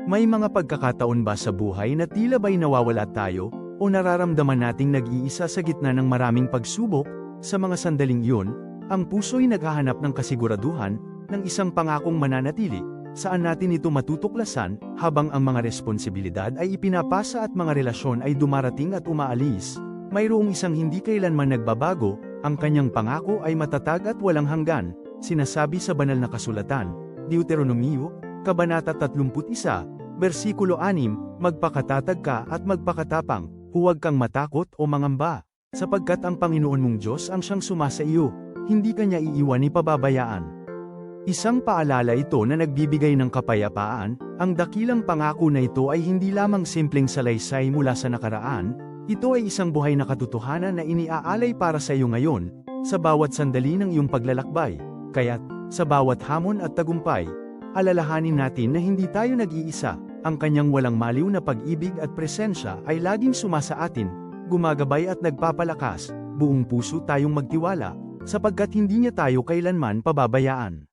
May mga pagkakataon ba sa buhay na tila ba'y nawawala tayo, o nararamdaman nating nag-iisa sa gitna ng maraming pagsubok? Sa mga sandaling yun, ang puso'y naghahanap ng kasiguraduhan, ng isang pangakong mananatili. Saan natin ito matutuklasan, habang ang mga responsibilidad ay ipinapasa at mga relasyon ay dumarating at umaalis? Mayroong isang hindi kailanman nagbabago, ang kanyang pangako ay matatag at walang hanggan. Sinasabi sa banal na kasulatan, Deuteronomio, Kabanata 31, versikulo 6, magpakatatag ka at magpakatapang, huwag kang matakot o mangamba, sapagkat ang Panginoon mong Diyos ang siyang sumasa iyo, hindi kanya iiwan ni pababayaan. Isang paalala ito na nagbibigay ng kapayapaan, ang dakilang pangako na ito ay hindi lamang simpleng salaysay mula sa nakaraan, ito ay isang buhay na katotohanan na iniaalay para sa iyo ngayon, sa bawat sandali ng iyong paglalakbay. Kaya't, sa bawat hamon at tagumpay, alalahanin natin na hindi tayo nag-iisa, ang kanyang walang maliw na pag-ibig at presensya ay laging sumasa atin, gumagabay at nagpapalakas, buong puso tayong magtiwala, sapagkat hindi niya tayo kailanman pababayaan.